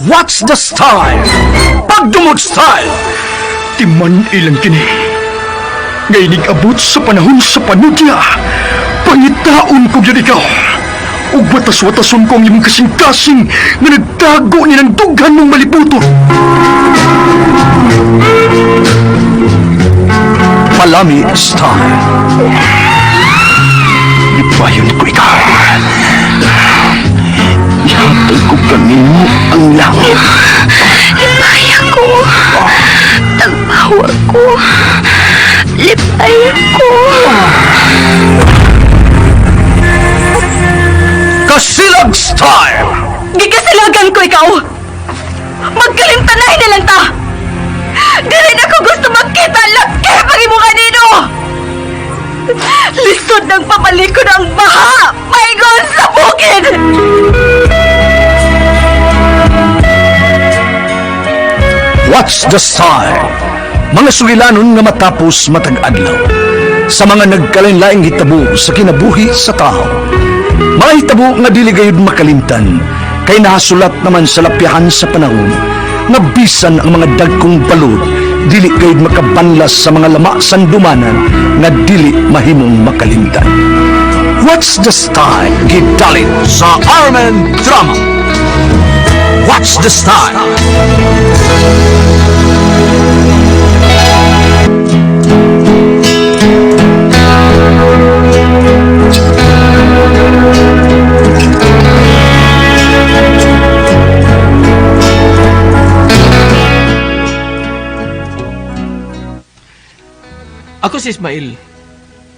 What's the style? Pagdumot style! Timan ilang kini. Ngayon abot sa panahon sa panudya. Pangitaon ko yun ikaw. Ug watas-watason ko ang imong kasing-kasing na nagtago ni ng dughan mong malibuton. Palami style. Ibayon ko ikaw. Ihatag ko kanino ang langit. Lipaya ko. Tagmawa ko. Lipaya ko. Kasilag style! Gikasilagan ko ikaw. Magkalimtanay na lang ta. Dili na ko gusto magkita laki pag imo kanino. Lisod ng papalikod ang baha. Maygon sa bukid. What's the style? Mga sugilanon nga matapos matag adlaw. Sa mga nagkalain-laing hitabo sa kinabuhi sa tao. Mga hitabo nga dili gayud makalimtan, kay nahasulat naman sa lapyahan sa panahon, nga bisan ang mga dagkong balod, dili gayud makabanlas sa mga lama sandumanan, nga dili mahimong makalimtan. What's the style? Gidalit sa Armen Drama. What's the style? Ako si Ismail.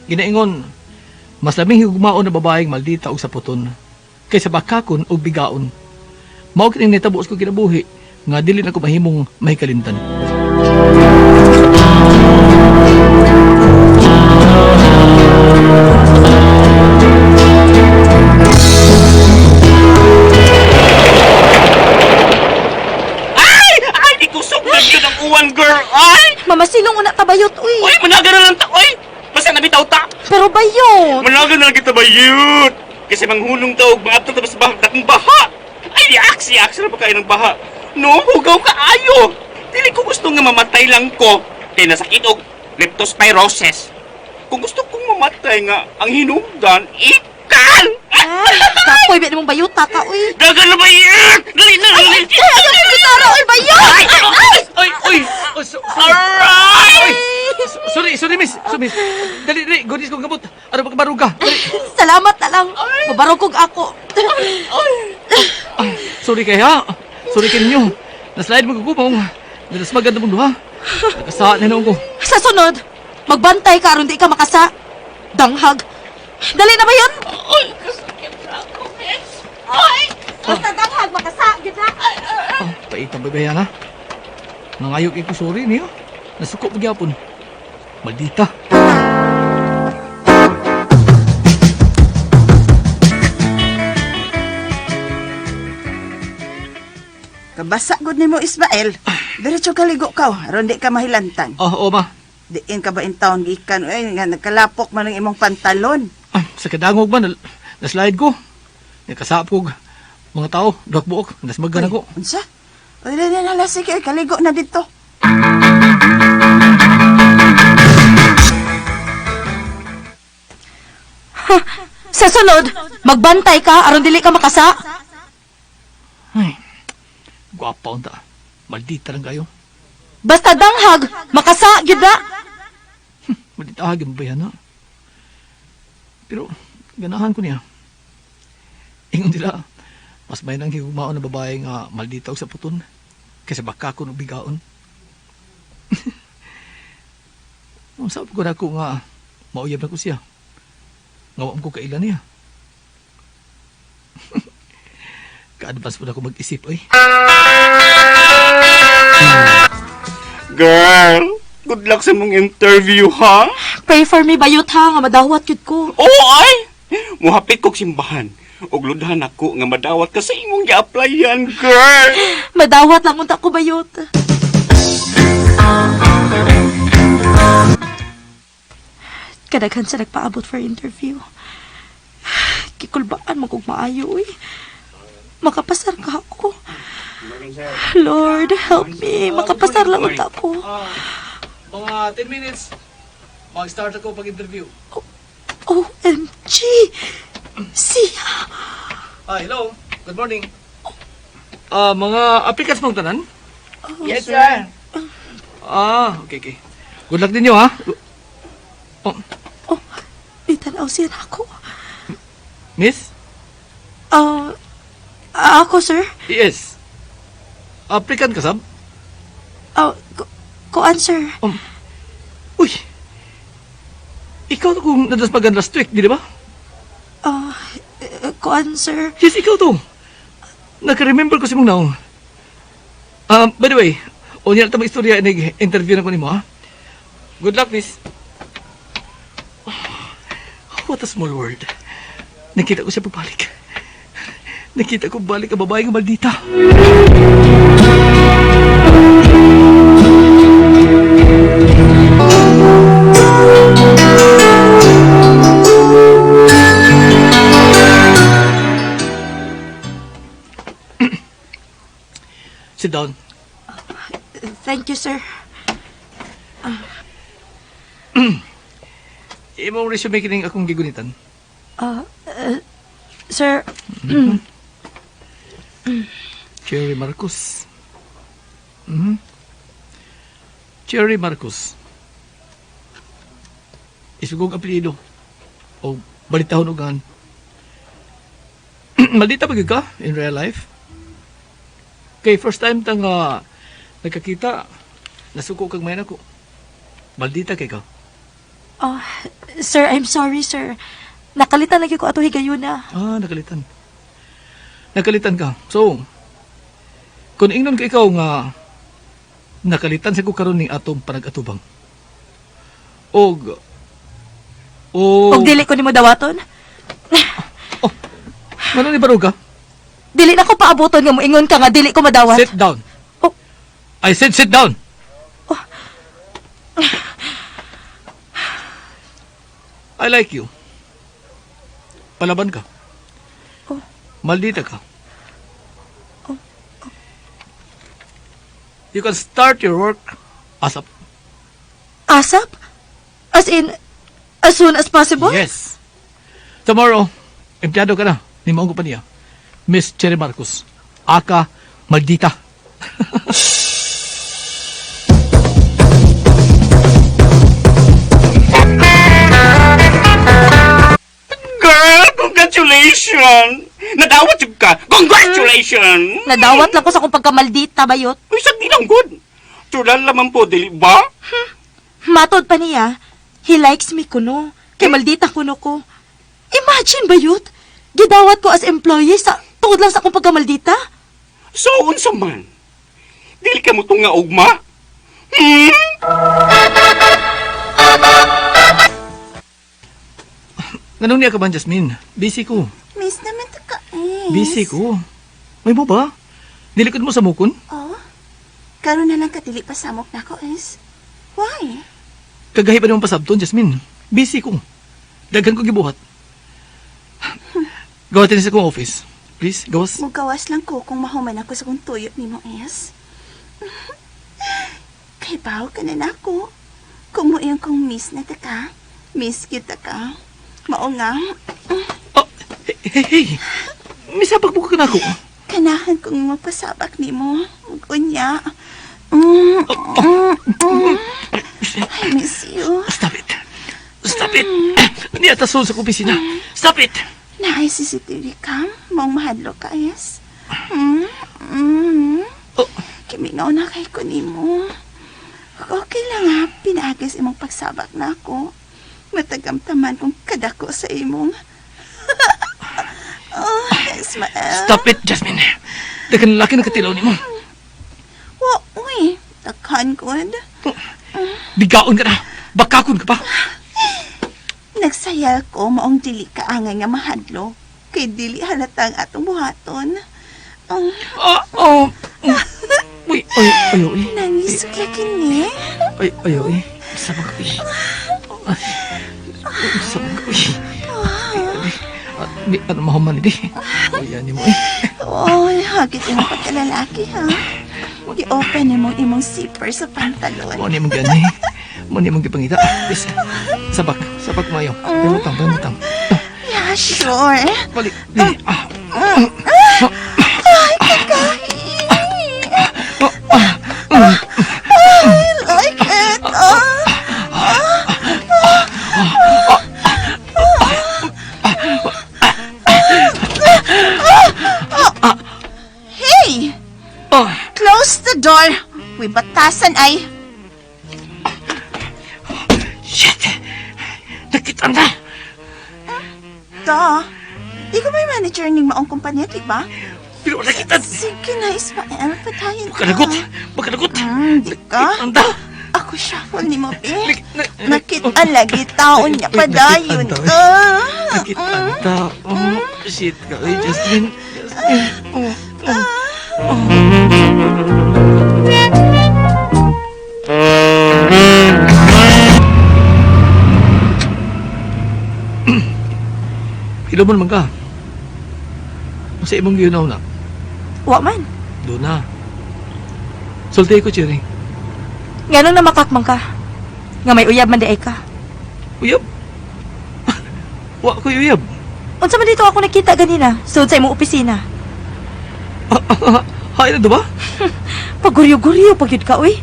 Ginaingon, mas laming higugmaon na babaeng maldita og saputon kaysa bakakon o bigaon. Mao kining nitabo ko kinabuhi nga dili na ko mahimong mahikalimtan. Ay, di ko sugdan yun ang uwan, girl! Ay! Mamasilong una kabayot, uy. Uy, managa na lang ta! Uy! Basta nabitaw ta! Pero bayot. Managa na lang kita ba yun? Kasi manghunong daw, mga ito tapos dakong baha! Ay, yaks na ba kayo ng baha? No, hugaw ka ayo! Dili ko gusto nga mamatay lang ko. Kaya nasakit og leptospirosis. Kung gusto kong mamatay nga, ang hinungdan, ikan! Kapoy, bet mong bayot, taka, uy. Dagan na ba yun? Dali na! Ay, ayaw mo gitara, uy, bayot. Oy! Aray! Sorry, miss. Dali, godis kong gamot. Ano ba kabaruga? Dali. Salamat na lang. Mabarog kog ako. Sorry kaya. Sorry kinyo. Naslide mo kagumong. Nalasmagad na mundo ha. Nakasaan na ko. Sa sunod, magbantay ka aron di ka makasa. Danghag. Dali na ba yun? Ay, kasakit na ako, miss! Ay! Basta danghag, makasa. Gita. Paitang babayan ha. Nangayok ko sorry niyo. Nasuko pagyapon. Maldita. Kabasa gud nimo Ismael. Diretso kaligo ka, aron di ka mahilantan. Oo ma. Diin ka ba in town gikan ay nga nagkalapok man ang imong pantalon. Sa kadangog ba, naslide ko. Nakasap ko. Mga tao, buok nasmagan ako. Unsa? Oy, na sige, kaligo na dito. Sa sunod, magbantay ka aron dili ka makasa. Ay, gwapa unta. Maldita lang kayo. Basta danghag, makasa. Gita. Maldita hagin ba yan ha? Pero, ganahan ko niya. Ingon nila, mas may nang higugmaon na babae nga maldita og sa puton kaysa baka ko ng bigaon. Sabi ko na ako nga, mauyab na ko siya. Ngawam ko kailan niya. Ka-advance po na ako mag-isip, ay. Girl, good luck sa mong interview, ha? Pray for me, bayot ha, nga madawat yun ko. Oo, ay! Muhapit kong simbahan. Og ludhan ako nga madawat ka sa imong gi-applyan, girl! Madawat lang unta ko bayot. Kadaghan sa nagpaabot for interview. Kikulbaan mo kong maayo, eh. Makapasar ka ako. Lord, help me. Makapasar lang ang tapo. Mga 10 minutes, mag-start ako pag-interview. OMG! Siya! Hello. Good morning. Mga applicants mong tanan? Yes, sir. Okay. Good luck din nyo, ha? Itanaw siya ako. Miss? Ako, sir? Yes. Applicant ka, sab? Kuan, sir. Uy! Ikaw to kung nadaspagan last week, di ba? Kuan, sir. Yes, ikaw to. Naka-remember ko si mong naong. By the way, unya na tamang istorya nag-interview na ko ni mo, ha? Good luck, miss. What a small world. Nakita ko siya pagbalik. Nakita ko balik ang babae ng maldita. Sit down. Thank you, sir. Imong resume kining akong gigunitan. Sir, Cherry Marcos. Cherry Marcos. Isugong apelido. O balitahon ugan. Maldita ba gyud ka in real life? Kay first time tang nagkakita, nasuko kag mayan ako. Maldita kay ka. sir, I'm sorry, sir. Nakalitan lagi ko ato higayon na. Nakalitan. Nakalitan ka. So, kung ingnon ka ikaw nga nakalitan sa ko karon ning atong panag-atubang. Og dili ko nimo dawaton. Ano ni Baruga? Dili na ko paaboton nga moingon ka nga dili ko madawat. Sit down. Oh. I said sit down. I like you. Palaban ka. Maldita ka. You can start your work ASAP. Asap? As in, as soon as possible? Yes. Tomorrow, empleyado ka na ni maong kompanya. Miss Cherry Marcos. Aka Maldita. Girl, congratulations! Nadawat yung ka! Congratulations! Nadawat lang ko sa kong pagkamaldita, bayot. Uy, sa lang good. Tural naman po, dili ba? Matod pa niya, he likes me kuno. Kay maldita kuno ko. Imagine, bayot. Gidawat ko as employee sa tungod lang sa akong pagkamaldita. So, unsa man? Dili ka mo itong nga ugma? Ganun niya ka ba, Jasmine? Busy ko. Miss naman to ka, eh. Busy ko. May mo ba? Dilikod mo sa mukon? Oh, karon na lang katili pa samok na ko, is. Why? Kagahi pa naman pasabton, Jasmine. Busy ko. Daghan ko gibuhat. Gawatin sa kong office. Please, gawas. Mugawas lang ko kung mahuman ako sa kong tuyo ni mo, is. Kay baw ka na nako. Kung mo iyong kong miss na ta ka, miss kita ka. Mao nga, Hey. Misabag mo ka na ako. kanahan kong magpasabak ni mo. Unya. I miss you. Stop it. Stop it. Hindi atason sa opisina. Stop it. Naay CCTV cam, mong mahadlo ka, yes? Kimingaw na kay ko ni mo. Okay lang ha, pinaagis imong pagsabak na ako. Matagamtaman kong kadako sa imong. Ismael. Stop it, Jasmine. Dagan lalaki na katilaw ni mo. Uy, takhan ko. Bigaon ka na. Bakakon ka pa. Nagsayal ko maong dili ka angay nga mahadlo. Kay dili halatang atong buhaton. Uy, ayaw. Nangisok lakin ni. Ayaw. Sama ka. Sama ka. Di, ano mahuman di. Kuya ni mo eh. Oy, hagit imong pagkalalaki, ha? Di-open imong imong zipper sa pantalon. Mo ni mong gani. Mo ni mong gipangita. Yes. Sabak mayo. Pemutang. Yeah, sure. Balik. Dili. I like it. Hey! Oh. Close the door. Uy, batasan ay. Shit! Nakita na! Da, di ko may manager ng maong kumpanya, di ba? Pero nakita! Sige na, Ismael. Patayin ka. Magkanagot! Di ka? Nakita na! Ako shuffle ni mo, be. na- Nakita lagi taon niya Wait, padayon. nakita Nakita na! Oh, shit ka. Ay, Jasmine. Hilo mo naman ka. Masa imong giyunaw na. Wa man. Doon na. Sulti ko, Cherry. Nganong na makakmang ka? Nga may uyab man di ay ka. Uyab. Wa ko uyab. Unsa man dito ako nakita ganina, sud sa imong opisina. Hay na ba? Paguryo-guryo pagyud ka, uy.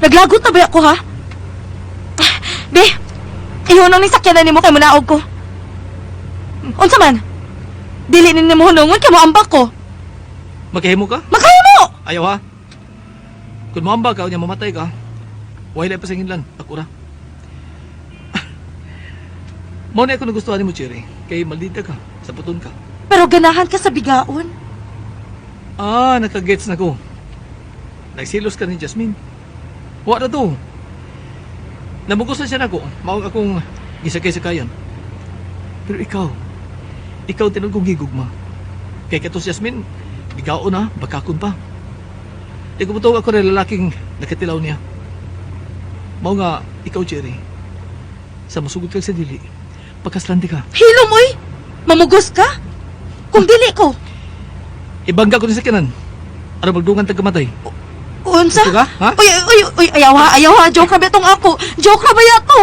Naglagot na ba ako, ha? Be, ihunong ni sakyanan nimo kay munaog ko. Unsa man? Dili ni mo hunongon kay moambak ko. Magkahimo ka? Makaya mo! Ayaw ha. Kung maamba ka, niya mamatay ka, wala pa sa hinlan. Ako ra. Mo na ako nagustuhan ni mo, Cherry. Kay maldita ka, sa puton ka. Pero ganahan ka sa bigaon. Ah, nakagets na ko. Nagsilos ka ni Jasmine. Wa na to. Namugos na siya na ko. Maong akong gisakay-sakayan. Pero ikaw tinag kong gigugma. Kay katos Jasmine, bigaon na, bakakon pa. Di ko ako na lalaking nakatilaw niya. Mao nga, ikaw, Cherry, sa masugod ka sa dili, pagkaslandi ka. Hilom, uy! Mamugos ka? Kung dili ko. Ibangga ko ni sa kanan. Ano magdungan tagkamatay? Unsa? Gusto ka, ha? Uy, ayaw ha. Joke na ba itong ako? Joke na ba yato?